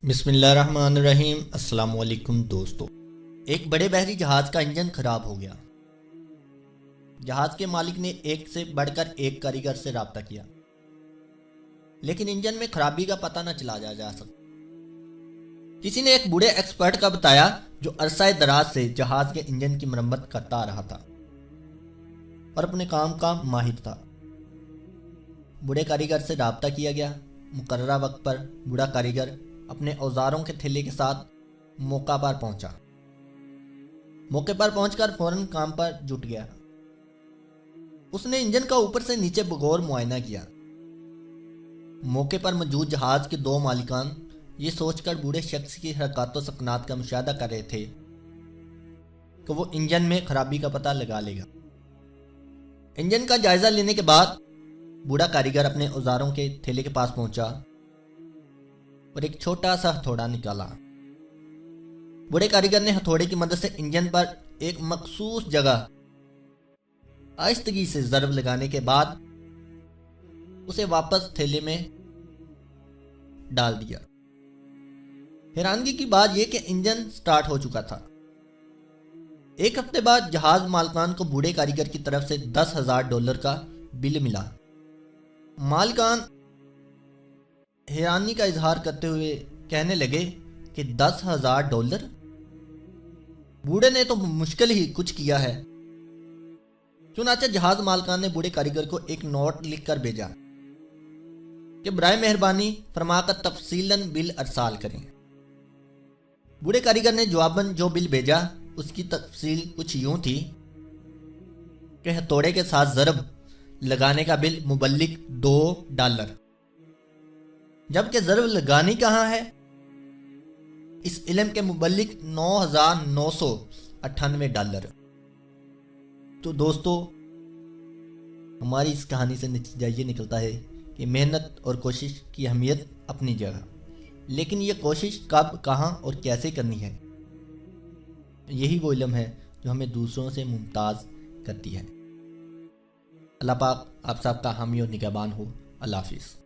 بسم اللہ الرحمن الرحیم۔ السلام علیکم دوستو۔ ایک بڑے بحری جہاز کا انجن خراب ہو گیا۔ جہاز کے مالک نے ایک سے بڑھ کر ایک کاریگر سے رابطہ کیا، لیکن انجن میں خرابی کا پتہ نہ چلا جا سکتا۔ کسی نے ایک بوڑھے ایکسپرٹ کا بتایا جو عرصہ دراز سے جہاز کے انجن کی مرمت کرتا رہا تھا اور اپنے کام کا ماہر تھا۔ بوڑھے کاریگر سے رابطہ کیا گیا۔ مقررہ وقت پر بوڑھا کاریگر اپنے اوزاروں کے تھیلے کے ساتھ موقع پر پہنچا۔ موقع پر پہنچ کر فوراً کام پر جٹ گیا۔ اس نے انجن کا اوپر سے نیچے بغور معائنہ کیا۔ موقع پر موجود جہاز کے دو مالکان یہ سوچ کر بوڑھے شخص کی حرکات و سکنات کا مشاہدہ کر رہے تھے کہ وہ انجن میں خرابی کا پتہ لگا لے گا۔ انجن کا جائزہ لینے کے بعد بوڑھا کاریگر اپنے اوزاروں کے تھیلے کے پاس پہنچا اور ایک چھوٹا سا ہتھوڑا نکالا۔ بوڑھے کاریگر نے ہتھوڑے کی مدد سے انجن پر ایک مخصوص جگہ آہستگی سے ضرب لگانے کے بعد اسے واپس تھیلے میں ڈال دیا۔ حیرانگی کی بات یہ کہ انجن سٹارٹ ہو چکا تھا۔ ایک ہفتے بعد جہاز مالکان کو بوڑھے کاریگر کی طرف سے $10,000 کا بل ملا۔ مالکان حیرانی کا اظہار کرتے ہوئے کہنے لگے کہ $10,000؟ بوڑھے نے تو مشکل ہی کچھ کیا ہے۔ چنانچہ جہاز مالکان نے بوڑھے کاریگر کو ایک نوٹ لکھ کر بھیجا کہ برائے مہربانی فرما کر تفصیلاً بل ارسال کریں۔ بوڑھے کاریگر نے جواباً جو بل بھیجا اس کی تفصیل کچھ یوں تھی کہ ہتھوڑے کے ساتھ ضرب لگانے کا بل مبلغ $2، جبکہ ضرب لگانی کہاں ہے اس علم کے مبلغ $9,998۔ تو دوستو، ہماری اس کہانی سے نتیجہ یہ نکلتا ہے کہ محنت اور کوشش کی اہمیت اپنی جگہ، لیکن یہ کوشش کب، کہاں اور کیسے کرنی ہے، یہی وہ علم ہے جو ہمیں دوسروں سے ممتاز کرتی ہے۔ اللہ پاک آپ سب کا حامی و نگہبان ہو۔ اللہ حافظ۔